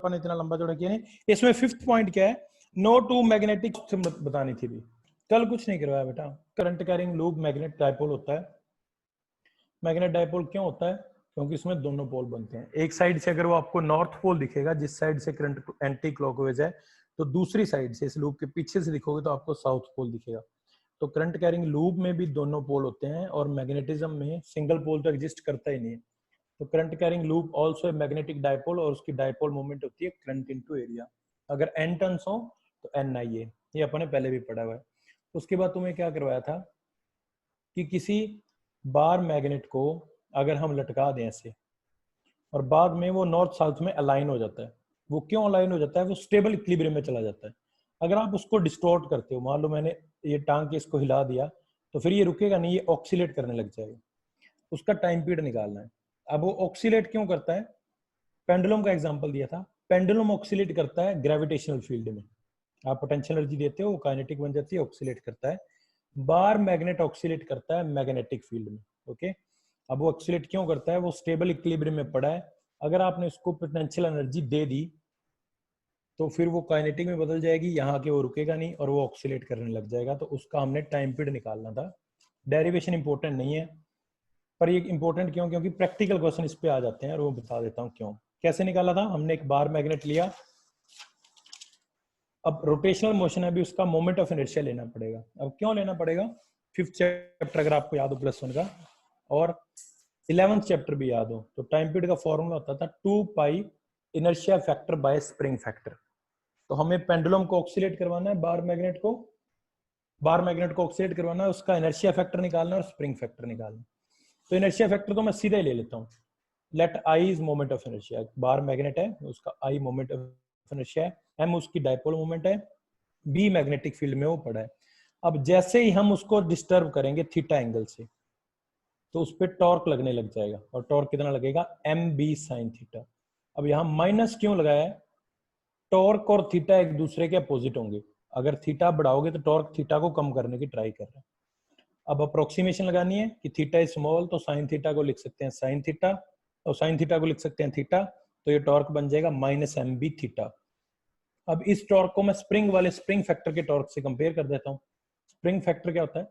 अपन इतना लंबा चौड़ा किया नहीं। इसमें फिफ्थ पॉइंट क्या है, नो टू मैग्नेटिक बतानी थी भी, कल कुछ नहीं करवाया बेटा। Current carrying loop magnet dipole होता है। मैग्नेट डायपोल क्यों होता है, क्योंकि इसमें दोनों पोल बनते हैं। एक साइड से अगर वो आपको नॉर्थ पोल दिखेगा, जिस साइड से करंट एंटी क्लॉकवाइज है, तो दूसरी साइड से इस लूप के पीछे से दिखोगे तो आपको साउथ पोल दिखेगा। तो करंट कैरिंग लूप में भी दोनों पोल होते हैं, और मैग्नेटिज्म में सिंगल पोल तो एग्जिस्ट करता ही नहीं है। तो current carrying loop also magnetic dipole, और उसकी डायपोल मोमेंट होती है करंट इनटू एरिया। अगर एन टर्न्स हो तो एन आई ए, ये अपन ने पहले भी पढ़ा हुआ है। उसके बाद तुम्हें क्या करवाया था कि किसी बार मैग्नेट को अगर हम लटका दें ऐसे, और बाद में वो नॉर्थ साउथ में अलाइन हो जाता है। वो क्यों अलाइन हो जाता है, वो स्टेबल इक्विलिब्रियम में चला जाता है। अगर आप उसको डिस्टॉर्ट करते हो, मान लो मैंने ये टांग के इसको हिला दिया, तो फिर ये रुकेगा नहीं, ये ऑक्सीलेट करने लग जाएगा। उसका टाइम पीरियड निकालना है। अब वो ऑक्सीलेट क्यों करता है, पेंडुलम का एग्जांपल दिया था। पेंडुलम ऑक्सीलेट करता है ग्रेविटेशनल फील्ड में। आप पोटेंशियल एनर्जी देते हो, वो काइनेटिक बन जाती है, ऑक्सीलेट करता है। बार मैग्नेट ऑक्सीलेट करता है मैग्नेटिक फील्ड में। ओके, अब वो ऑक्सीलेट क्यों करता है, वो स्टेबल इक्विलिब्रियम में पड़ा है। अगर आपने उसको पोटेंशियल एनर्जी दे दी तो फिर वो काइनेटिक में बदल जाएगी, यहाँ के वो रुकेगा नहीं और वो ऑक्सीलेट करने लग जाएगा। तो उसका हमने टाइम पीरियड निकालना था। डेरिवेशन इंपॉर्टेंट नहीं है, पर ये इंपॉर्टेंट क्यों, क्योंकि प्रैक्टिकल क्वेश्चन इस पे आ जाते हैं, और वो बता देता हूँ क्यों। कैसे निकाला था हमने, एक बार मैग्नेट लिया, अब रोटेशनल मोशन है भी, उसका मोमेंट ऑफ इनर्शिया लेना पड़ेगा। अब क्यों लेना पड़ेगा, फिफ्थ चैप्टर अगर आपको याद हो +1 का, और 11th चैप्टर भी याद हो, तो टाइम पीरियड का फॉर्मूला होता था 2 pi inertia factor by spring factor. तो हमें पेंडुलम को ऑक्सीलेट करवाना है, बार मैग्नेट को ऑक्सीलेट करवाना है, उसका इनर्शिया फैक्टर निकालना है और स्प्रिंग फैक्टर निकालना है। तो इनर्शिया फैक्टर तो मैं सीधे ले लेता हूँ, let I is moment of inertia. Bar magnet है, उसका आई मोमेंट ऑफ इनर्शिया है, एम उसकी डायपोल मोमेंट है, बी मैग्नेटिक फील्ड में वो पड़ा है। अब जैसे ही हम उसको डिस्टर्ब करेंगे थीटा एंगल से, तो उस पर टॉर्क लगने लग जाएगा, और टॉर्क कितना लगेगा, एम बी साइन थीटा। अब यहाँ माइनस क्यों लगाया है, टॉर्क और थीटा एक दूसरे के अपोजिट होंगे। अगर थीटा बढ़ाओगे तो टॉर्क थीटा को कम करने की ट्राई कर रहा है। अब अप्रोक्सीमेशन लगानी है कि थीटा इज स्मॉल, तो साइन थीटा को लिख सकते हैं साइन थीटा, और साइन थीटा को लिख सकते हैं थीटा, तो ये टॉर्क बन जाएगा माइनस एम बी थीटा। अब इस टॉर्क को मैं स्प्रिंग वाले स्प्रिंग फैक्टर के टॉर्क से कंपेयर कर देता हूँ। स्प्रिंग फैक्टर क्या होता है,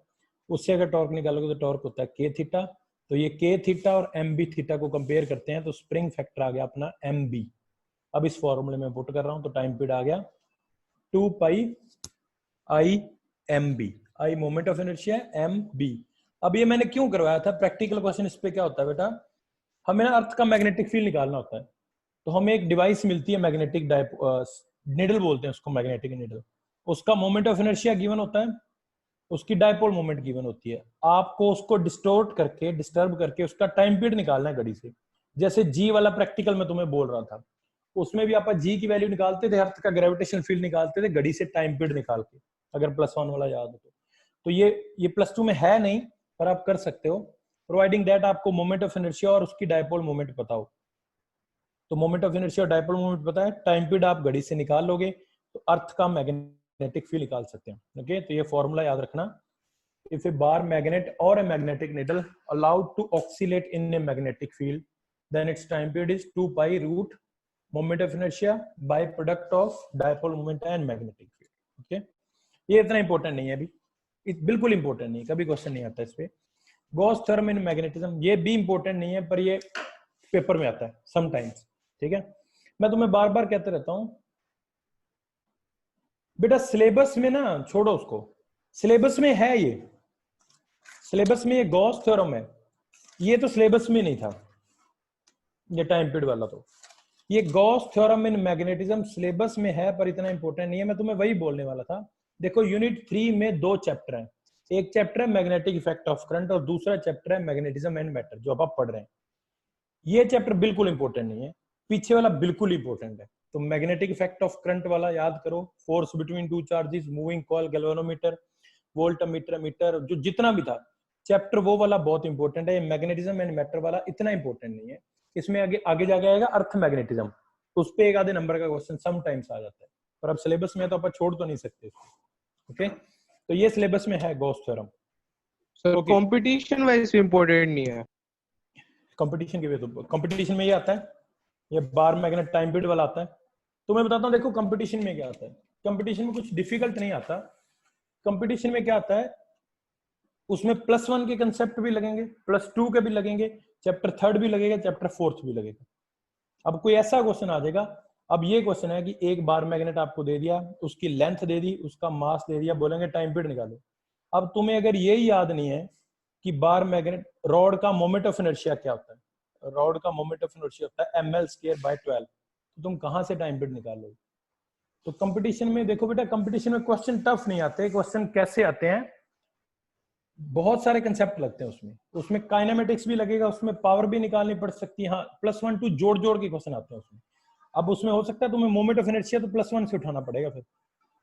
उससे अगर टॉर्क निकालोगे तो टॉर्क होता है के थीटा। तो ये के थीटा और एम बी थीटा को कंपेयर करते हैं, तो स्प्रिंग फैक्टर आ गया अपना एम बी। अब इस फॉर्मूले में पुट कर रहा हूं, तो टाइम पीरियड आ गया 2 pi I M B, I moment of inertia, M B. अब ये मैंने क्यों करवाया था, प्रैक्टिकल क्वेश्चन इस पे क्या होता है बेटा, हमें ना अर्थ का मैग्नेटिक फील्ड निकालना होता है। तो हमें एक डिवाइस मिलती है मैग्नेटिक निडल बोलते हैं उसको, मैग्नेटिक निडल। उसका मोमेंट ऑफ इनर्शिया गिवन होता है, उसकी डायपोल मोमेंट गिवन होती है। आपको उसको डिस्टोर्ट करके, डिस्टर्ब करके उसका टाइम पीरियड निकालना है घड़ी से। जैसे जी वाला प्रैक्टिकल में तुम्हें बोल रहा था, उसमें भी आप जी की वैल्यू निकालते थे, अर्थ का ग्रेविटेशनल फील्ड निकालते थे घड़ी से टाइम पीरियड निकाल के, अगर +1 वाला याद हो तो ये +2 में है नहीं, पर आप कर सकते हो, प्रोवाइडिंग दैट आपको मोमेंट ऑफ इनर्शिया और उसकी डायपोल मोमेंट पता हो। तो मोमेंट ऑफ इनर्शिया और डायपोल मोमेंट पता है, टाइम पीरियड आप घड़ी से निकाल लोगे तो अर्थ का मैग्नेटिक फील्ड निकाल सकते हैं। ओके, तो ये फॉर्मूला याद रखना। If a bar magnet or a magnetic needle allowed to oscillate in a magnetic field, then its time period is 2 pi root moment of inertia by product of dipole moment and magnetic field. Okay, ये इतना important नहीं है अभी, बिल्कुल important नहीं है, कभी question नहीं आता इस पे। गॉस थ्योरम इन मैग्नेटिज्म, ये भी इंपॉर्टेंट नहीं है, पर ये पेपर में आता है समटाइम्स। ठीक है, मैं तुम्हें बार बार कहते रहता हूं बेटा, सिलेबस में ना छोड़ो उसको, सिलेबस में है ये, सिलेबस में ये गॉस थ्योरम है, ये तो सिलेबस में नहीं था, ये टाइम पीरियड वाला। तो ये Gauss theorem in magnetism syllabus में है, पर इतना इंपॉर्टेंट नहीं है। मैं तुम्हें वही बोलने वाला था। देखो यूनिट 3 में 2 चैप्टर हैं, एक चैप्टर है मैग्नेटिक इफेक्ट ऑफ करंट और दूसरा चैप्टर है मैग्नेटिज्म एंड मैटर, जो अब आप पढ़ रहे हैं। ये चैप्टर बिल्कुल इंपॉर्टेंट नहीं है, पीछे वाला बिल्कुल इंपॉर्टेंट है। तो मैग्नेटिक इफेक्ट ऑफ करंट वाला याद करो, force between two charges, moving coil, galvanometer, voltmeter, meter, जो जितना भी था चैप्टर, वो वाला बहुत इंपॉर्टेंट है। मैग्नेटिज्म एंड मैटर वाला इतना इंपॉर्टेंट नहीं है। इसमें आगे आगे जाके आएगा अर्थ मैग्नेटिज्म, उस पे एक आधे नंबर का क्वेश्चन समटाइम्स आ जाता है, पर अब सिलेबस में तो अपन छोड़ तो नहीं सकते। ओके, तो ये सिलेबस में है Gauss theorem. Sir competition wise important नहीं है, कंपटीशन के वे तो कंपटीशन में ये आता है, ये बार मैग्नेट टाइम पीरियड वाला आता है, तो मैं बताता हूँ, देखो कंपटीशन में क्या आता है। कंपटीशन में कुछ डिफिकल्ट नहीं आता। कंपटीशन में क्या आता है, उसमें +1 के कंसेप्ट भी लगेंगे, +2 के भी लगेंगे, चैप्टर 3 भी लगेगा, चैप्टर 4 भी लगेगा। अब कोई ऐसा क्वेश्चन आ जाएगा, अब ये क्वेश्चन है कि एक बार मैग्नेट आपको दे दिया, उसकी लेंथ दे दी, उसका मास दे दिया, बोलेंगे टाइम पीरियड निकालो। अब तुम्हें अगर यही याद नहीं है कि बार मैग्नेट रॉड का मोमेंट ऑफ इनर्शिया क्या होता है, रॉड का मोमेंट ऑफ इनर्शिया होता है ml²/12, तो तुम कहां से टाइम पीरियड निकालोगे? तो कंपटीशन में देखो बेटा, कंपटीशन में क्वेश्चन टफ नहीं आते। क्वेश्चन कैसे आते हैं, बहुत सारे कंसेप्ट लगते हैं उसमें। उसमें काइनेमेटिक्स भी लगेगा, उसमें पावर भी निकालनी पड़ सकती है। हाँ, +1 2 जोड़ जोड़ के क्वेश्चन आते हैं उसमें। अब उसमें हो सकता है तुम्हें मोमेंट ऑफ इनर्शिया तो +1 से उठाना पड़ेगा, फिर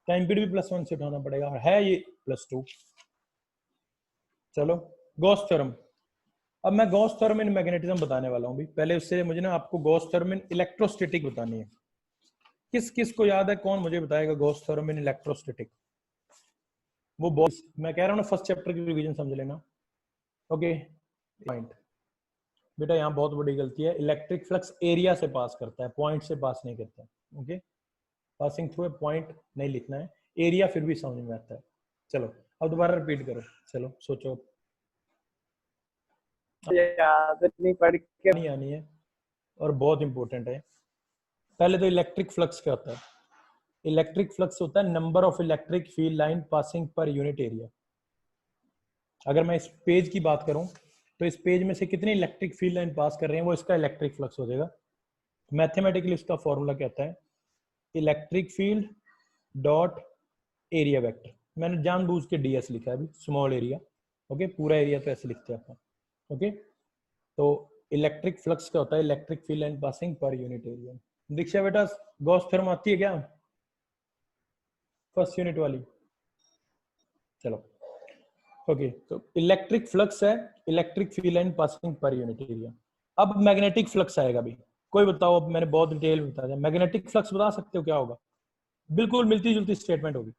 टाइम पीरियड भी +1 से उठाना पड़ेगा, और है ये +2। चलो, गॉस थ्योरम। अब मैं गॉस थ्योरम इन मैग्नेटिज्म बताने वाला हूँ भी। पहले उससे मुझे ना आपको गॉस थ्योरम इन इलेक्ट्रोस्टैटिक बतानी है। किस किस को याद है, कौन मुझे बताएगा गॉस थ्योरम इन इलेक्ट्रोस्टैटिक? वो बहुत, मैं कह रहा हूँ ना, फर्स्ट चैप्टर की रिवीजन समझ लेना। ओके, पॉइंट बेटा यहाँ बहुत बड़ी गलती है, इलेक्ट्रिक फ्लक्स एरिया से पास करता है, पॉइंट से पास नहीं करता। ओके, पासिंग थ्रू ए पॉइंट नहीं लिखना है, एरिया फिर भी समझ में आता है। चलो अब दोबारा रिपीट करो, चलो सोचो। याद नहीं, पढ़ के नहीं आनी है, और बहुत इंपॉर्टेंट है। पहले तो इलेक्ट्रिक फ्लक्स क्या होता है? इलेक्ट्रिक फ्लक्स होता है number of electric field line passing per unit area. अगर मैं इस पेज की बात करूं तो इस पेज में से कितनी इलेक्ट्रिक फील्ड लाइन पास कर रहे हैं, वो इसका इलेक्ट्रिक फ्लक्स हो जाएगा। मैथमेटिकली इसका फॉर्मूला क्या होता है, electric field dot area vector. मैंने जानबूझ के ds लिखा है अभी, स्मॉल एरिया। ओके, पूरा एरिया तो ऐसे लिखते हैं अपन। ओके, तो इलेक्ट्रिक फ्लक्स क्या होता है, electric field line passing per unit area. Diksha बेटा, गॉस थ्योरम आती है क्या, फर्स्ट यूनिट वाली? चलो, ओके, तो इलेक्ट्रिक फ्लक्स है electric field line passing per unit area. अब मैग्नेटिक फ्लक्स आएगा भी। कोई बताओ, अब मैंने बहुत डिटेल में बता दिया, मैग्नेटिक फ्लक्स बता सकते हो क्या होगा? बिल्कुल मिलती जुलती स्टेटमेंट होगी।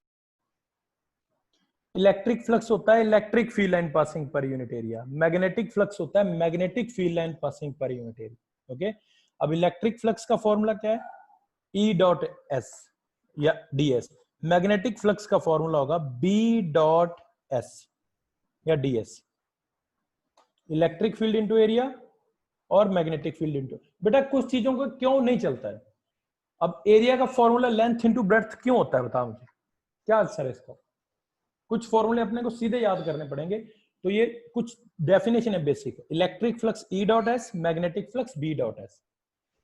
इलेक्ट्रिक फ्लक्स होता है electric field line passing per unit area, magnetic flux होता है magnetic field line passing per unit area. Okay, अब इलेक्ट्रिक फ्लक्स का फॉर्मूला क्या है, E डॉट एस या ds। मैग्नेटिक फ्लक्स का फॉर्मूला होगा B डॉट एस या ds। Electric field into area और मैग्नेटिक फील्ड इंटू। बेटा कुछ चीजों को क्यों नहीं चलता है, अब एरिया का फॉर्मूला लेंथ इंटू ब्रेड्थ क्यों होता है, बताओ मुझे, क्या आंसर है इसका? कुछ फॉर्मूले अपने को सीधे याद करने पड़ेंगे। तो ये कुछ डेफिनेशन है basic. Electric flux E dot S, magnetic flux B dot S.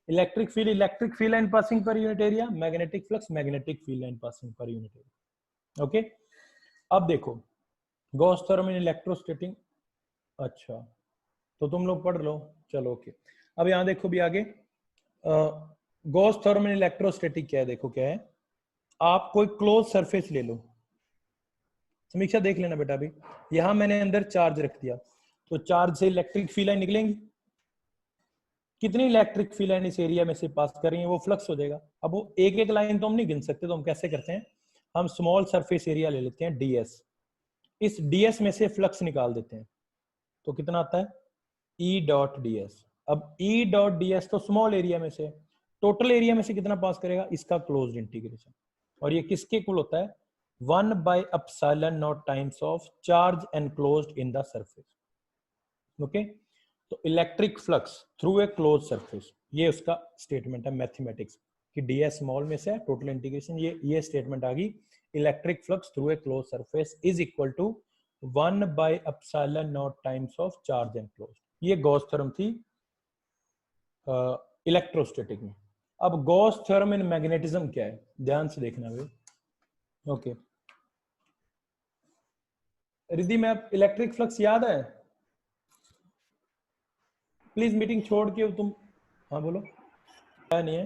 Electric field line passing per unit area, magnetic flux magnetic field line passing per unit area. Okay, अब देखो गॉस थ्योरम इन electrostatic. अच्छा, तो तुम लोग पढ़ लो, चलो okay. अब यहां देखो भी आगे, गॉस थ्योरम इन इलेक्ट्रोस्टैटिक क्या है, देखो क्या है। आप कोई क्लोज सरफेस ले लो, समीक्षा देख लेना बेटा। अभी यहां मैंने अंदर चार्ज रख दिया, तो चार्ज से इलेक्ट्रिक फील्ड लाइन निकलेंगी। कितनी इलेक्ट्रिक फील्ड लाइन इस एरिया में से पास कर रही है, वो फ्लक्स हो जाएगा। अब वो एक एक लाइन तो हम नहीं गिन सकते, तो हम कैसे करते हैं, हम स्मॉल सरफेस एरिया ले लेते हैं ds। इस ds में से फ्लक्स निकाल देते हैं, तो कितना आता है, E डॉट ds। अब E डॉट ds तो स्मॉल एरिया में से, टोटल एरिया में से कितना पास करेगा, इसका क्लोज्ड इंटीग्रेशन। और ये किसके इक्वल होता है, 1/ε0 times of charge enclosed in the surface. Okay, तो electric flux through a close surface, ये उसका स्टेटमेंट है मैथमेटिक्स कि ds स्मॉल में से टोटल इंटीग्रेशन, ये स्टेटमेंट आ गई। Electric flux through a close surface is equal to 1/ε0 times of charge enclosed. ये गॉस थ्योरम थी इलेक्ट्रोस्टैटिक में। अब गॉस थ्योरम इन मैग्नेटिज्म क्या है, ध्यान से देखना भाई। ओके, रिद्धि में इलेक्ट्रिक फ्लक्स याद है? प्लीज मीटिंग छोड़ के तुम, हाँ बोलो, क्या नहीं है।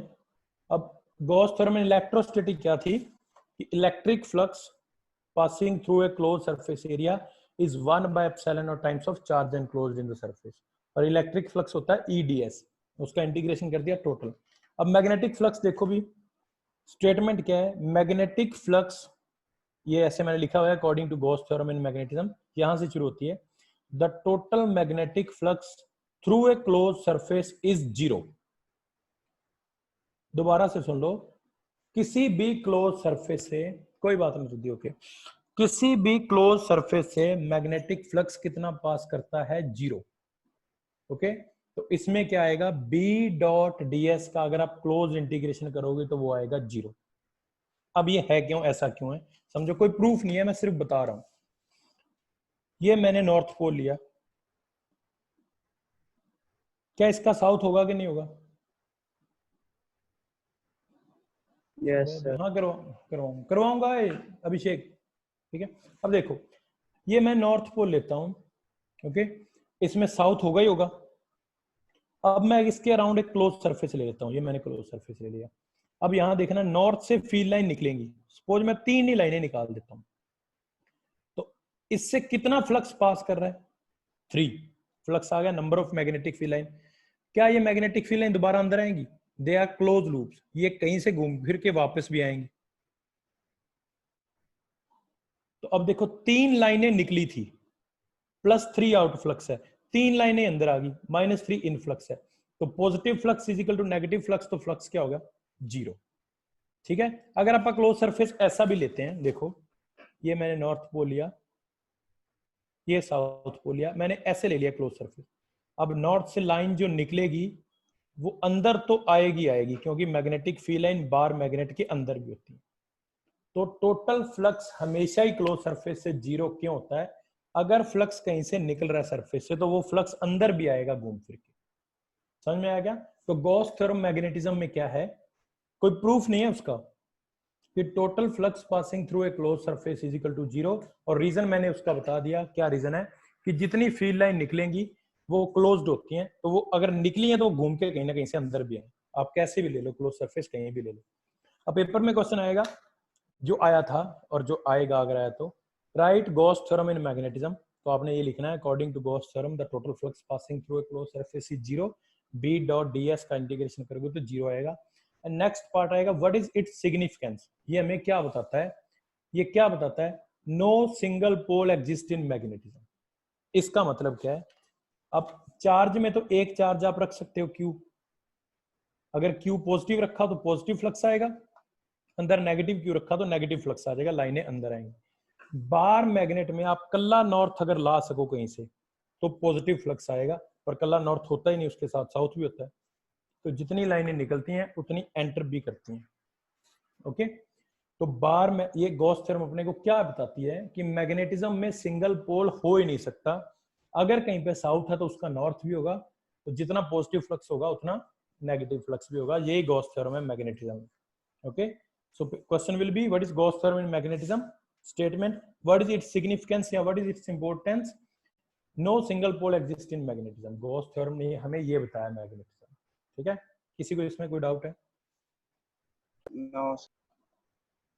अब गॉस थ्योरम इन इलेक्ट्रोस्टैटिक क्या थी, कि electric flux passing through a close surface area is 1/ε0 times of charge enclosed in the surface. और इलेक्ट्रिक फ्लक्स होता है EDS, उसका इंटीग्रेशन कर दिया टोटल। अब मैग्नेटिक फ्लक्स देखो भी, स्टेटमेंट क्या है, मैग्नेटिक फ्लक्स, ये ऐसे मैंने लिखा हुआ है according to Gauss theorem in magnetism, यहां से शुरू होती है, the total magnetic flux through a close surface is 0। दोबारा से सुन लो, किसी भी क्लोज सरफेस से, कोई बात नहीं रुद्धि, ओके, किसी भी क्लोज सरफेस से मैग्नेटिक फ्लक्स कितना पास करता है? 0। ओके, तो इसमें क्या आएगा? बी डॉट ds का अगर आप क्लोज इंटीग्रेशन करोगे तो वो आएगा 0। अब ये है क्यों, ऐसा क्यों है समझो, कोई प्रूफ नहीं है, मैं सिर्फ बता रहा हूं। ये मैंने नॉर्थ पोल लिया, क्या इसका साउथ होगा कि नहीं होगा? Yes sir. हाँ करवाऊंगा अभिषेक, ठीक है। अब देखो, ये मैं नॉर्थ पोल लेता हूं, ओके, इसमें साउथ होगा ही होगा। अब मैं इसके अराउंड एक क्लोज सरफेस ले लेता हूं, ये मैंने क्लोज सरफेस ले लिया। अब यहां देखना, नॉर्थ से फील्ड लाइन निकलेंगी, सपोज मैं 3 ही लाइनें निकाल देता हूं, तो इससे कितना फ्लक्स पास कर रहा है? 3 फ्लक्स आ गया, number of magnetic field line. क्या ये मैग्नेटिक फील्ड लाइन दोबारा अंदर आएंगी? दे आर क्लोज लूप्स, ये कहीं से घूम फिर के वापस भी आएंगी। तो अब देखो 3 लाइनें निकली थी, +3 आउट फ्लक्स है, 3 लाइनें अंदर आ गई, -3 इन फ्लक्स है, तो positive flux is equal to negative flux, तो फ्लक्स क्या होगा? 0। ठीक है। अगर आप क्लोज सरफेस ऐसा भी लेते हैं, देखो ये मैंने नॉर्थ पोल लिया, ये साउथ पोल लिया, मैंने ऐसे ले लिया क्लोज सरफेस। अब नॉर्थ से लाइन जो निकलेगी वो अंदर तो आएगी क्योंकि magnetic field line bar magnet के अंदर भी होती है। तो टोटल फ्लक्स हमेशा ही क्लोज सरफेस से 0 क्यों होता है? अगर फ्लक्स कहीं से निकल रहा है सरफेस से तो वो फ्लक्स अंदर भी आएगा घूम फिर के। समझ में आ गया? तो गॉस थ्योरम मैग्नेटिज्म में क्या है, कोई प्रूफ नहीं है उसका, कि total flux passing through a close surface is equal to 0। और रीजन मैंने उसका बता दिया, क्या रीजन है? कि जितनी फील्ड लाइन निकलेंगी वो क्लोज्ड होती हैं, तो वो अगर निकली हैं तो वो घूम के कहीं ना कहीं से अंदर भी आए। आप कैसे भी ले लो, क्लोज सरफेस कहीं भी ले लो। अब पेपर में क्वेश्चन आएगा, जो आया था और जो आएगा अगर आया तो, right Gauss theorem in magnetism, तो आपने ये लिखना है, according to Gauss theorem the total flux passing through a close surface is 0, B dot ds का इंटीग्रेशन करोगे तो 0 आएगा। एंड नेक्स्ट पार्ट आएगा, व्हाट इज इट्स सिग्निफिकेंस, ये हमें क्या बताता है? ये क्या बताता है? No single pole exist in magnetism. इसका मतलब क्या है? अब चार्ज में तो एक चार्ज आप रख सकते हो Q, अगर Q पॉजिटिव रखा तो पॉजिटिव फ्लक्स आएगा अंदर, नेगेटिव Q रखा तो नेगेटिव फ्लक्स आ जाएगा, लाइनें अंदर आएंगी। बार मैग्नेट में आप कल्ला नॉर्थ अगर ला सको कहीं से तो पॉजिटिव फ्लक्स आएगा, पर कल्ला नॉर्थ होता ही नहीं, उसके साथ साउथ भी होता है, तो जितनी लाइनें निकलती हैं उतनी एंटर भी करती हैं। ओके, तो बार में ये गॉस थ्योरम अपने को क्या बताती है कि मैग्नेटिज्म में सिंगल पोल हो ही नहीं सकता, अगर कहीं पे साउथ है तो उसका नॉर्थ भी होगा, तो जितना पॉजिटिव फ्लक्स होगा उतना नेगेटिव फ्लक्स भी होगा, यही गॉस थ्योरम है magnetism. Okay, so question will be, what is Gauss theorem in magnetism? Statement, what is its significance या what is its importance? No single pole exists in magnetism. Gauss theorem ने हमें ये बताया magnetism. ठीक है, किसी को इसमें कोई डाउट है? नो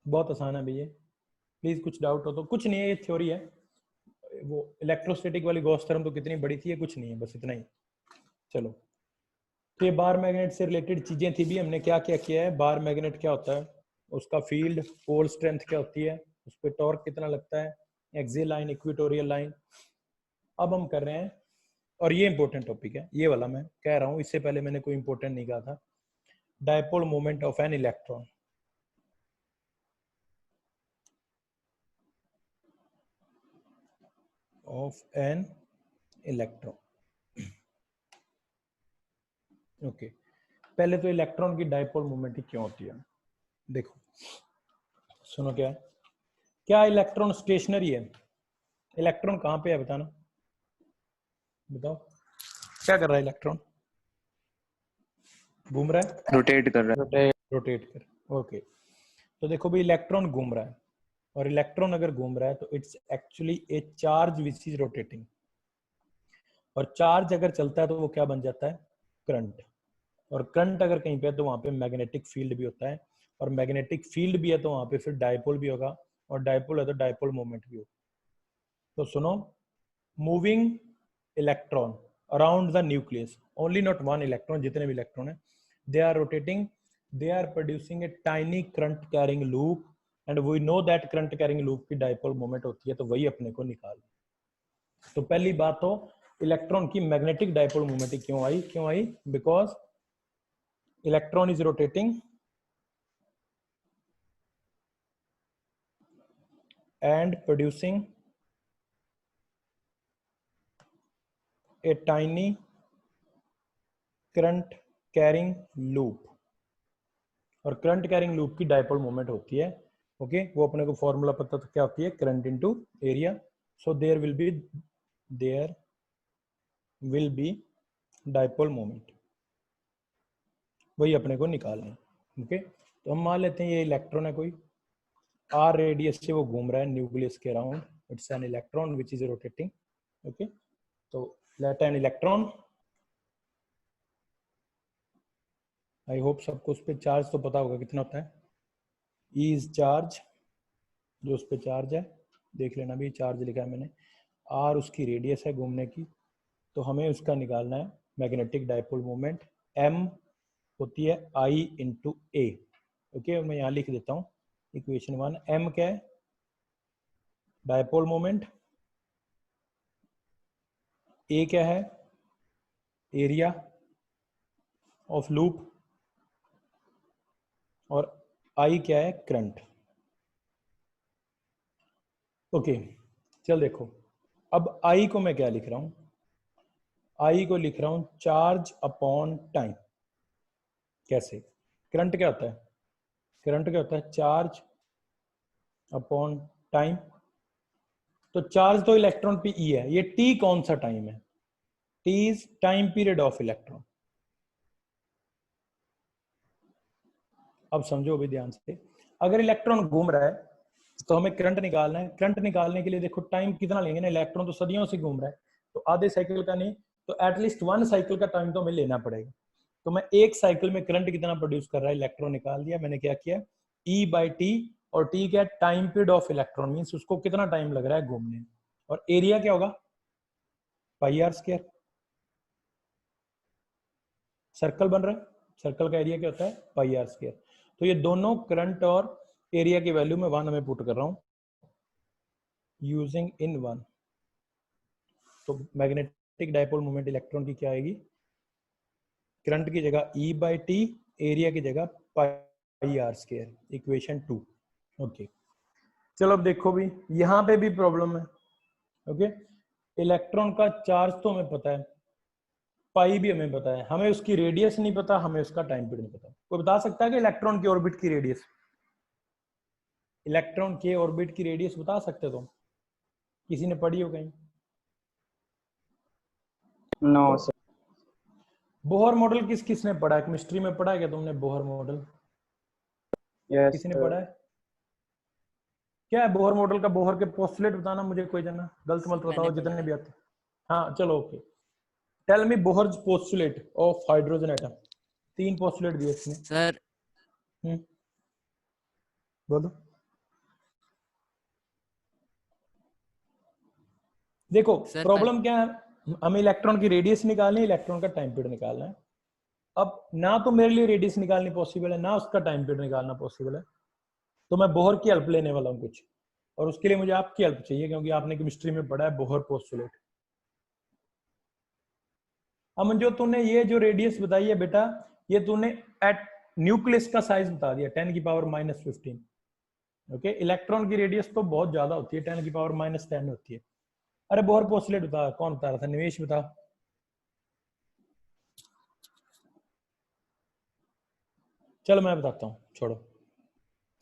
बहुत आसान है भैया, प्लीज कुछ डाउट हो तो। कुछ नहीं है, ये थ्योरी है, वो इलेक्ट्रोस्टैटिक वाली गॉस थ्योरम तो कितनी बड़ी थी, ये कुछ नहीं है, बस इतना ही। चलो, तो ये बार मैग्नेट से रिलेटेड चीजें थी भी, हमने क्या क्या किया है। बार मैग्नेट क्या होता है, उसका फील्ड, पोल स्ट्रेंथ क्या होती है, उस पर टॉर्क कितना लगता है, एक्सियल लाइन, इक्वेटोरियल लाइन। अब हम कर रहे हैं, और ये इंपॉर्टेंट टॉपिक है, ये वाला मैं कह रहा हूं, इससे पहले मैंने कोई इंपॉर्टेंट नहीं कहा था। Dipole moment of an electron. Of an electron, okay. पहले तो इलेक्ट्रॉन की डायपोल मोमेंट क्यों होती है, देखो सुनो, क्या है, क्या इलेक्ट्रॉन स्टेशनरी है? इलेक्ट्रॉन कहां पे है बताना, बताओ, क्या कर रहा है इलेक्ट्रॉन? घूम रहा है, रोटेट कर रहा है। रोटेट कर, ओके। तो देखो भाई, इलेक्ट्रॉन घूम रहा है, और इलेक्ट्रॉन अगर घूम रहा है तो it's actually A charge which is rotating, और चार्ज अगर चलता है तो वो क्या बन जाता है? करंट। और करंट अगर कहीं पे है तो वहां पे मैग्नेटिक फील्ड भी होता है, और मैग्नेटिक फील्ड भी है तो वहां पे फिर डायपोल भी होगा, और डायपोल है तो डायपोल मोमेंट भी होगा। तो सुनो, moving electron around the nucleus, only not one electron, जितने भी इलेक्ट्रॉन है, they are rotating, they are producing a tiny current carrying loop, and we know that current carrying loop की dipole moment होती है, तो वही अपने को निकाल। तो पहली बात तो इलेक्ट्रॉन की मैग्नेटिक डायपोल मोमेंट क्यों आई? Because electron is rotating and producing a tiny current carrying loop, और करंट कैरिंग लूप की डायपोल मोमेंट होती है, ओके वो अपने को फॉर्मूला पता तो क्या होती है, current into area, so there will be dipole moment, वही अपने को निकालना है, ओके। तो हम मान लेते हैं ये इलेक्ट्रॉन है कोई, आर रेडियस से वो घूम रहा है न्यूक्लियस के around, it's an electron which is rotating, okay. तो let an electron, I hope सबको उस पर चार्ज तो पता होगा कितना होता है, ई इज चार्ज, जो उस पर चार्ज है देख लेना भी, चार्ज लिखा है मैंने, आर उसकी रेडियस है घूमने की, तो हमें उसका निकालना है मैग्नेटिक डायपोल मोमेंट, एम होती है आई इंटू ए, ओके। मैं यहाँ लिख देता हूँ इक्वेशन 1, एम क्या है, डायपोल मोमेंट, ए क्या है, एरिया ऑफ लूप, और आई क्या है, करंट, ओके। चल देखो, अब आई को मैं क्या लिख रहा हूं, आई को लिख रहा हूं चार्ज अपॉन टाइम। कैसे, करंट क्या होता है, करंट क्या होता है, चार्ज अपॉन टाइम, तो चार्ज तो इलेक्ट्रॉन पे ई है, ये टी कौन सा टाइम है, T is time period of electron. अब समझो अभी ध्यान से, अगर इलेक्ट्रॉन घूम रहा है तो हमें करंट निकालना है, करंट निकालने के लिए देखो टाइम कितना लेंगे ना, इलेक्ट्रॉन तो सदियों से घूम रहा है, तो आधे साइकिल का नहीं तो एटलीस्ट 1 साइकिल का टाइम तो हमें लेना पड़ेगा। तो मैं एक साइकिल में करंट कितना प्रोड्यूस कर रहा है, इलेक्ट्रॉन निकाल दिया मैंने, क्या किया, ई बाई टी, और टी क्या, time period of electron, means उसको कितना टाइम लग रहा है घूमने, और एरिया क्या होगा, पाई आर स्क्वायर, सर्कल बन रहा है, सर्कल का एरिया क्या होता है, पाई आर स्क्वायर। तो ये दोनों करंट और एरिया की वैल्यू में 1 में पुट कर रहा हूं यूजिंग इन 1, तो मैग्नेटिक डायपोल मोमेंट इलेक्ट्रॉन की क्या आएगी, करंट की जगह ई बाई टी, एरिया की जगह पाई आर स्क्वायर, इक्वेशन 2, ओके। चलो अब देखो भी, यहां पे भी प्रॉब्लम है, ओके। इलेक्ट्रॉन का चार्ज तो हमें पता है, पाई भी हमें पता है, हमें उसकी रेडियस नहीं पता, हमें उसका टाइम पीरियड नहीं पता। कोई बता सकता है कि इलेक्ट्रॉन की ऑर्बिट की रेडियस, इलेक्ट्रॉन के ऑर्बिट की रेडियस बता सकते हो, किसी ने पढ़ी हो कहीं? No sir. बोहर मॉडल किस किसने पढ़ा है, केमिस्ट्री में पढ़ा है क्या तुमने बोहर मॉडल? यस किसी ने पढ़ा है? क्या है बोहर मॉडल का, बोहर के पोस्टुलेट बताना मुझे, कोई जना गलत मत बताओ जितने भी आते। हाँ चलो okay, tell me Bohr's postulate of hydrogen atom, 3 postulate दिए इसने सर। बोलो। देखो प्रॉब्लम क्या है, हमें इलेक्ट्रॉन की रेडियस निकालनी है, इलेक्ट्रॉन का टाइम पीरियड निकालना है। अब ना तो मेरे लिए रेडियस निकालनी पॉसिबल है, ना उसका टाइम पीरियड निकालना पॉसिबल है, तो मैं बोहर की हेल्प लेने वाला हूं कुछ, और उसके लिए मुझे आपकी हेल्प चाहिए, क्योंकि आपने केमिस्ट्री में पढ़ा है बोहर पोस्टुलेट। अमन जो तूने ये जो रेडियस बताई है बेटा, ये तूने एट न्यूक्लियस का साइज बता दिया, 10 की पावर -15, ओके। इलेक्ट्रॉन की रेडियस तो बहुत ज्यादा होती है, 10 की पावर -10 होती है। अरे बोहर पोस्टुलेट बता, कौन बता रहा था, निवेश बता। चलो मैं बताता हूँ, छोड़ो,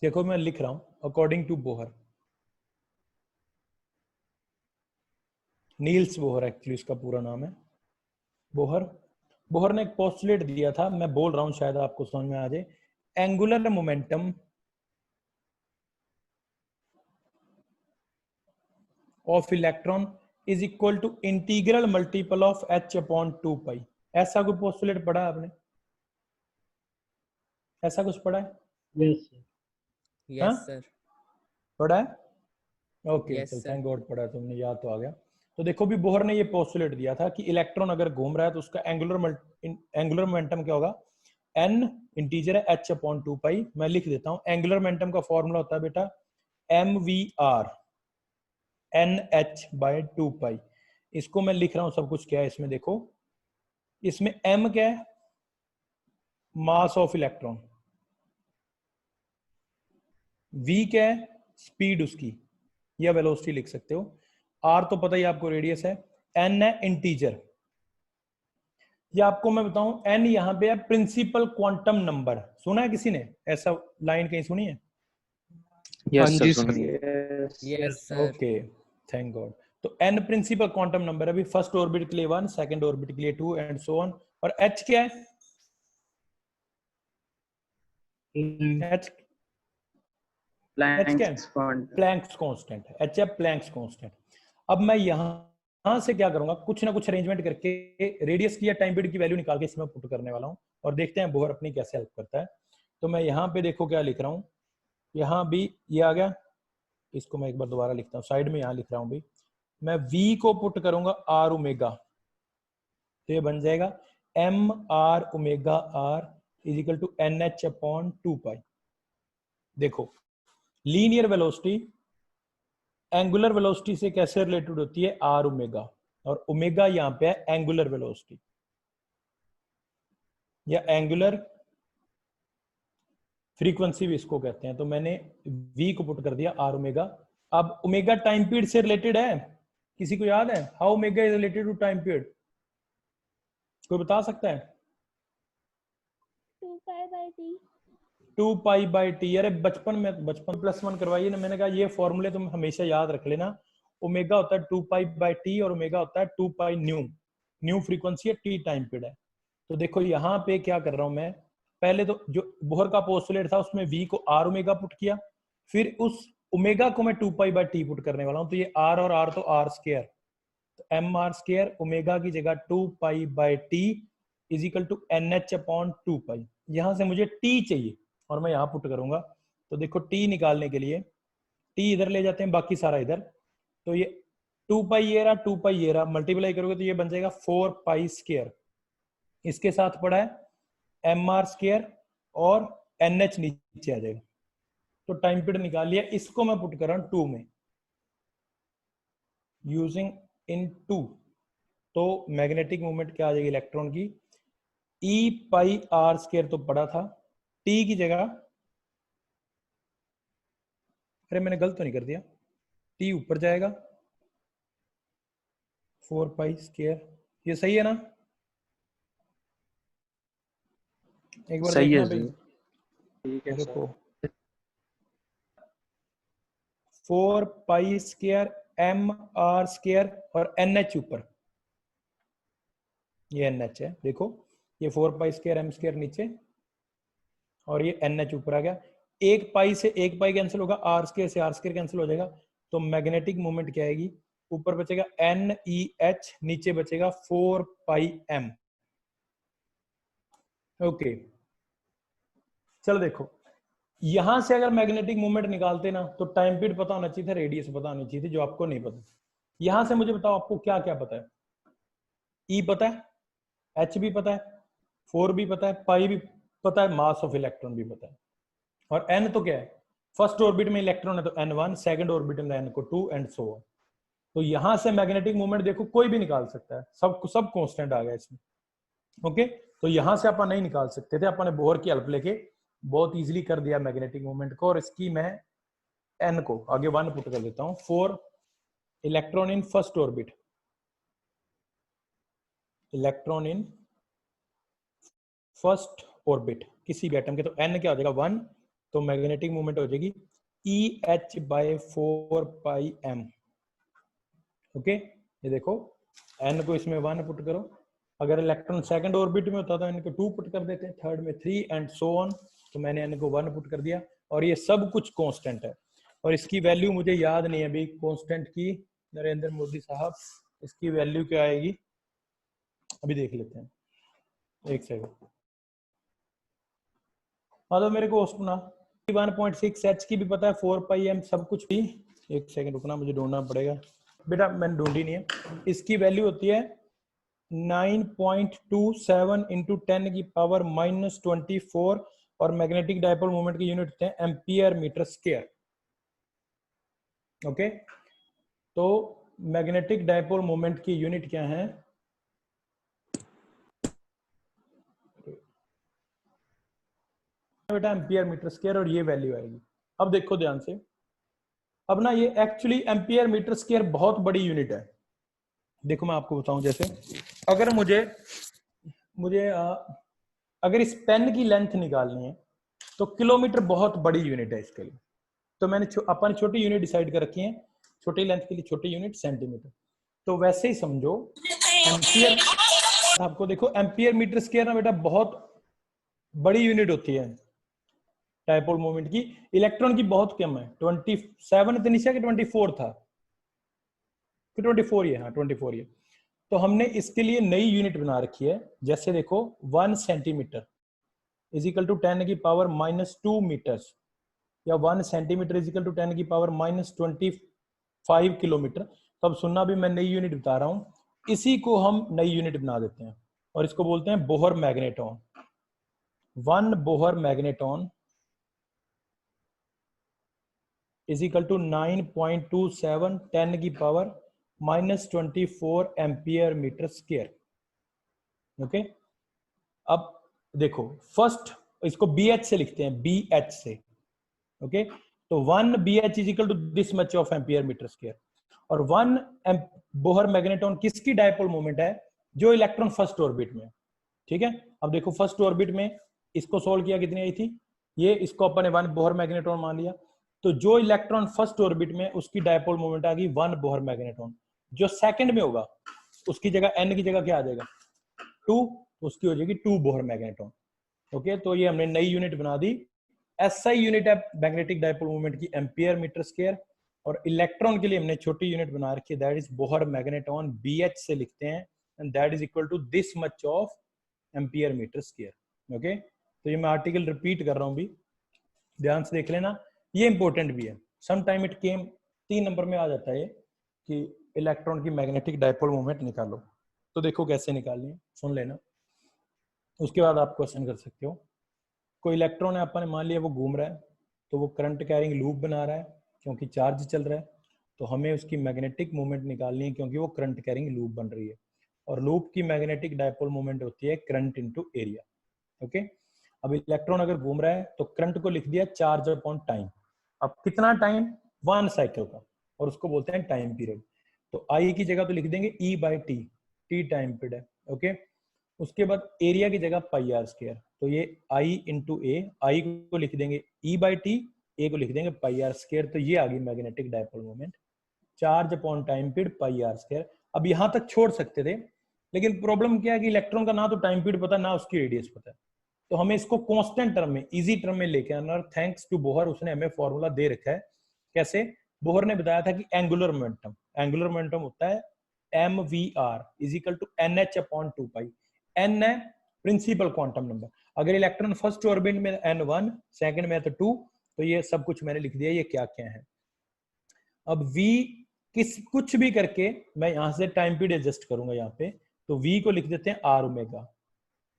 देखो मैं लिख रहा हूं according to Bohr, Niels Bohr actually इसका पूरा नाम है, बोहर। बोहर ने एक पोस्टुलेट दिया था, मैं बोल रहा हूं शायद आपको समझ में आ जाए, angular momentum of electron is equal to integral multiple of h upon 2 pi. ऐसा कोई पोस्टुलेट पढ़ा आपने, ऐसा कुछ पढ़ा है? Yes sir. Yes sir. पढ़ा है, ओके Yes, चल sir. थैंक गॉड पढ़ा है तुमने, याद तो आ गया। तो देखो भी बोहर ने ये पोस्टुलेट दिया था कि इलेक्ट्रॉन अगर घूम रहा है तो उसका एंगुलर मोमेंटम क्या होगा, n इंटीजर है h अपॉन 2 पाई। मैं लिख देता हूं, एंगुलर मोमेंटम का फॉर्मूला होता है बेटा mvr nh/2 पाई। इसको मैं लिख रहा हूं सब कुछ क्या है इसमें, देखो इसमें m क्या है, मास ऑफ इलेक्ट्रॉन, v क्या है, स्पीड उसकी, या वेलोसिटी लिख सकते हो। आर तो पता ही आपको रेडियस है, एन है इंटीजर। या आपको मैं बताऊं, एन यहां पे है प्रिंसिपल क्वांटम नंबर। सुना है किसी ने ऐसा लाइन कहीं सुनी है? हाँ Yes, sir. जी सुनिए. Sir. Yes. Yes sir. Okay, thank God. तो एन प्रिंसिपल क्वांटम नंबर है। अभी फर्स्ट ऑर्बिट के लिए 1, सेकंड ऑर्बिट के लिए 2 एंड सो ऑन। और एच क्या है? एच क्या है? Planck's quantum. प्लैंक्स कांस्टेंट है। एच है प्लैंक्स कांस्टेंट। अब मैं यहां से क्या करूंगा, कुछ ना कुछ अरेंजमेंट करके रेडियस की या टाइम पीरियड की वैल्यू निकाल के इसमें पुट करने वाला हूं, और देखते हैं बोहर अपनी कैसे हेल्प करता है। तो मैं यहाँ पे देखो क्या लिख रहा हूँ, यहाँ भी ये आ गया। इसको मैं एक बार दोबारा लिखता हूँ, साइड में यहाँ लिख रहा हूँ भी। मैं v को पुट करूंगा आर ओमेगा, तो ये बन जाएगा M R omega R is equal to N H upon 2 pi. देखो, लीनियर वेलोसिटी एंगुलर वेलोसिटी से कैसे रिलेटेड होती है? आर ओमेगा, और ओमेगा यहाँ पे है एंगुलर वेलोसिटी या एंगुलर फ्रीक्वेंसी भी इसको कहते हैं। तो मैंने v को पुट कर दिया आर ओमेगा। अब ओमेगा टाइम पीरियड से रिलेटेड है, किसी को याद है how omega is related to time period? कोई बता सकता है? 2 पाई बाई टी। अरे बचपन +1 करवाइए ना, मैंने कहा ये फॉर्मूले तुम हमेशा याद रख लेना। ओमेगा होता है 2 पाई बाई टी और ओमेगा होता है 2 पाई न्यू। न्यू फ्रीक्वेंसी है, टी टाइम पीरियड है। तो देखो यहाँ पे क्या कर रहा हूं मैं, पहले तो जो बोहर का पोस्टुलेट था उसमें v को आर ओमेगा पुट किया, फिर उस ओमेगा को मैं 2 पाई बाई टी पुट करने वाला हूं। तो ये r और r तो r स्क्वायर, तो एम आर स्क्वायर ओमेगा की जगह 2 pi by T is equal to N H upon 2 pi. यहां से मुझे t चाहिए और मैं यहाँ पुट करूंगा। तो देखो t निकालने के लिए t इधर ले जाते हैं, बाकी सारा इधर। तो ये 2 पाई ये रहा, 2 पाई ये रहा, मल्टीप्लाई करोगे तो ये बन जाएगा 4 पाई स्क्वायर। इसके साथ पड़ा है एम आर स्क्वायर और एन एच नीचे आ जाएगा। तो टाइम पीरियड निकाल लिया। इसको मैं पुट कर रहा हूं 2 में, यूजिंग इन 2। तो मैग्नेटिक मूवमेंट क्या आ जाएगी इलेक्ट्रॉन की? ई पाई आर स्क्वायर तो पड़ा था, टी की जगह, अरे मैंने गलत तो नहीं कर दिया, टी ऊपर जाएगा 4 पाई स्क्वायर। ये सही है ना? एक बार सही देखना है भाई। सर. ठीक है देखो sir. 4 pi square M R square और एन एच ऊपर, ये एन एच है। देखो ये 4 पाई स्क्वायर एम स्क्वायर नीचे और ये एन एच ऊपर आ गया। 1 पाई से 1 पाई कैंसिल होगा, आर स्क्वायर से आर स्क्वायर कैंसिल हो जाएगा। तो मैग्नेटिक मोमेंट क्या आएगी? ऊपर बचेगा एन ई एच, नीचे बचेगा 4 पाई एम। ओके, चलो देखो, यहां से अगर मैग्नेटिक मूवमेंट निकालते ना तो टाइम पीरियड पता होना चाहिए था, रेडियस पता होनी चाहिए थी, जो आपको नहीं पता। यहां से मुझे बताओ आपको क्या क्या पता है? ई पता है, एच भी पता है, 4 भी पता है, पाई भी पता है, मास ऑफ इलेक्ट्रॉन भी पता है। और एन तो क्या है? फर्स्ट ऑर्बिट में इलेक्ट्रॉन है तो n1, सेकंड ऑर्बिट में n को 2 एंड सो ऑन। तो यहां से मैग्नेटिक मूवमेंट देखो कोई भी निकाल सकता है, सब कांस्टेंट आ गया इसमें। ओके, तो यहां से अपन नहीं निकाल सकते थे, अपन ने बोहर की हेल्प लेके बहुत इजीली कर दिया मैग्नेटिक मूवमेंट को। और इसकी मैं n को आगे 1 पुट कर देता हूं। 4 electron in first orbit, electron in first orbit किसी भी एटम के, तो n क्या हो जाएगा 1। तो मैग्नेटिक मूवमेंट हो जाएगी ई एच बाय 4 पाई एम। ओके, ये देखो n को इसमें 1 पुट करो। अगर इलेक्ट्रॉन सेकंड ऑर्बिट में होता तो n को 2 पुट कर देते, थर्ड में 3 एंड सो ऑन। तो मैंने n को 1 पुट कर दिया और ये सब कुछ कांस्टेंट है। और इसकी वैल्यू मुझे याद नहीं है अभी कांस्टेंट की, नरेंद्र मोदी साहब इसकी वैल्यू क्या आएगी अभी देख लेते हैं, एक सेकंड। हाँ तो मेरे को सुना 1.6 एच की भी पता है, 4 पाई एम सब कुछ भी। एक सेकंड रुकना, मुझे ढूंढना पड़ेगा बेटा, मैंने ढूंढी नहीं है। इसकी वैल्यू होती है 9.27 इंटू 10⁻⁻24 और मैग्नेटिक डायपोल मोमेंट की यूनिट होते हैं एम्पियर मीटर स्क्वायर। ओके, तो मैग्नेटिक डायपोल मोमेंट की यूनिट क्या है? बेटा एम्पियर मीटर स्क्वायर, और ये वैल्यू आएगी। अब देखो ध्यान से, अब ना ये एक्चुअली एम्पियर मीटर स्क्वायर बहुत बड़ी यूनिट है। देखो मैं आपको बताऊं, जैसे अगर मुझे अगर इस पेन की लेंथ निकालनी है तो किलोमीटर बहुत बड़ी यूनिट है इसके लिए। तो मैंने अपन छोटी यूनिट डिसाइड कर रखी है, छोटी लेंथ के लिए छोटी यूनिट सेंटीमीटर। तो वैसे ही समझो एम्पियर, आपको देखो एम्पियर मीटर स्क्वायर ना बेटा बहुत बड़ी यूनिट होती है डायपोल मोमेंट की। इलेक्ट्रॉन की बहुत कम है, 27 निशा के 24 था, फिर 24 ये, हाँ 24 ये। तो हमने इसके लिए नई यूनिट बना रखी है। जैसे देखो 1 सेंटीमीटर इज इक्वल टू 10 की पावर -2 मीटर्स, या 1 सेंटीमीटर इज इक्वल टू 10 की पावर -25 किलोमीटर। तो अब सुनना भी, मैं नई यूनिट बता रहा हूं, इसी को हम नई यूनिट बना देते हैं और इसको बोलते हैं Bohr magneton. 1 Bohr magneton is equal to 9.27 10 की power -24 ampere metre square. Okay, अब देखो फर्स्ट इसको BH से लिखते हैं, BH से। ओके, तो 1 BH is equal to this much of ampere metre square. और 1 बोहर मैग्नेटॉन किसकी डायपोल मोमेंट है? जो इलेक्ट्रॉन फर्स्ट ऑर्बिट में। ठीक है, अब देखो फर्स्ट ऑर्बिट में इसको सोल्व किया, कितनी आई थी ये, इसको अपन ने 1 बोहर मैग्नेटॉन मान लिया। तो जो इलेक्ट्रॉन फर्स्ट ऑर्बिट में उसकी डायपोल मोमेंट आ गई 1 बोहर मैग्नेटॉन। जो सेकंड में होगा उसकी जगह n की जगह क्या आ जाएगा 2, उसकी हो जाएगी 2 बोहर मैग्नेटॉन। ओके, तो ये हमने नई यूनिट बना दी। SI यूनिट है मैग्नेटिक डायपोल मोमेंट की एम्पियर मीटर स्क्वायर, और इलेक्ट्रॉन के लिए हमने छोटी यूनिट बना रखी है, that is Bohr magneton, BH से लिखते हैं, and that is equal to this much of ampere metre square. Okay, तो ये मैं आर्टिकल रिपीट कर रहा हूं भी, ध्यान से देख लेना, ये इंपॉर्टेंट भी है। Some time it came 3 number में आ जाता है कि इलेक्ट्रॉन की मैग्नेटिक डायपोल मोमेंट निकालो। तो देखो कैसे निकालनी है, सुन लेना, उसके बाद आप क्वेश्चन कर सकते हो। कोई इलेक्ट्रॉन है, अपन मान लिया वो घूम रहा है, तो वो करंट कैरिंग लूप बना रहा है क्योंकि चार्ज चल रहा है। तो हमें उसकी मैग्नेटिक मोमेंट निकालनी है क्योंकि वो करंट कैरिंग लूप बन रही है, और लूप की मैग्नेटिक डायपोल मोमेंट होती है करंट इनटू एरिया। ओके, अब इलेक्ट्रॉन अगर घूम रहा है तो करंट को लिख दिया चार्ज अपॉन टाइम। अब कितना टाइम? 1 साइकिल का, और उसको बोलते हैं टाइम पीरियड। तो आई की जगह तो लिख देंगे E/T, टी टाइम पीरियड है। ओके, उसके बाद एरिया की जगह पाई आर स्क्वायर, तो ये I इंटू ए, आई को लिख देंगे E/T, ए को लिख देंगे पाई आर स्क्वायर। तो ये आ गई magnetic dipole moment, charge upon time period pi R square. अब यहां तक छोड़ सकते थे, लेकिन प्रॉब्लम क्या है कि इलेक्ट्रॉन का ना तो टाइम पीरियड पता ना उसकी रेडियस पता है। तो हमें इसको कांस्टेंट टर्म में, इजी टर्म में लेके आना। थैंक्स टू बोहर, उसने हमें फॉर्मूला दे रखा है। कैसे? बोहर ने बताया था कि एंगुलर मोमेंटम होता है mvr is equal to nh upon 2 n है प्रिंसिपल क्वांटम नंबर। अगर इलेक्ट्रॉन फर्स्ट ऑर्बिट में n1, सेकंड में तो 2, तो ये सब कुछ मैंने लिख दिया, ये क्या क्या है। अब v कुछ भी करके मैं यहां से टाइम पीरियड एडजस्ट करूंगा यहाँ पे, तो v को लिख देते हैं r ओमेगा।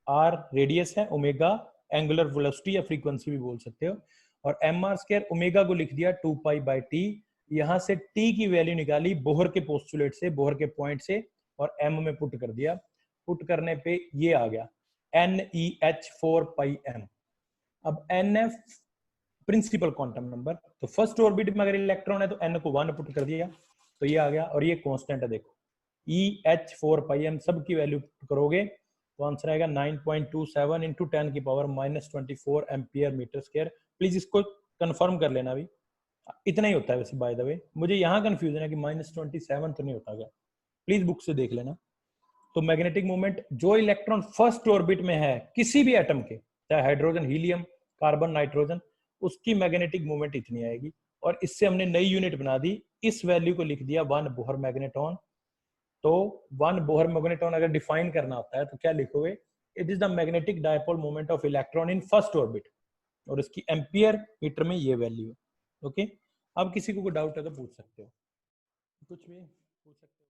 r रेडियस है, ओमेगा एंगुलर वेलोसिटी या फ्रीक्वेंसी भी बोल सकते हो, और mr स्क्वायर ओमेगा को लिख दिया 2π/t। यहां से t की वैल्यू निकाली बोहर के पोस्टुलेट से, बोहर के पॉइंट से, और m में पुट कर दिया। पुट करने पे ये आ गया NEH4πm। अब NF प्रिंसिपल क्वांटम नंबर, तो फर्स्ट ऑर्बिट में अगर इलेक्ट्रॉन है तो n को 1 पुट कर दिया, तो ये आ गया। और ये कांस्टेंट है, देखो EH4πm, सब की वैल्यू करोगे तो आंसर आएगा 9.27 इंटू 10 की power -24 ampere metre square. Please इसको कंफर्म कर लेना भी, इतना ही होता है वैसे बाय द वे। मुझे यहाँ कंफ्यूजन है कि -27 तो नहीं होता क्या, प्लीज बुक से देख लेना। तो मैग्नेटिक मोमेंट जो इलेक्ट्रॉन फर्स्ट ऑर्बिट में है किसी भी एटम के, चाहे हाइड्रोजन, हीलियम, कार्बन, नाइट्रोजन, उसकी मैग्नेटिक मोमेंट इतनी आएगी। और इससे हमने नई यूनिट बना दी, इस वैल्यू को लिख दिया 1 बोहर मैग्नेटॉन। तो 1 बोहर मैग्नेटॉन अगर डिफाइन करना होता है तो क्या लिखोगे? It is the magnetic dipole moment of electron in first orbit, और इसकी एम्पियर मीटर में ये वैल्यू है। ओके, अब किसी को कोई डाउट है तो पूछ सकते हो, कुछ भी पूछ सकते हो।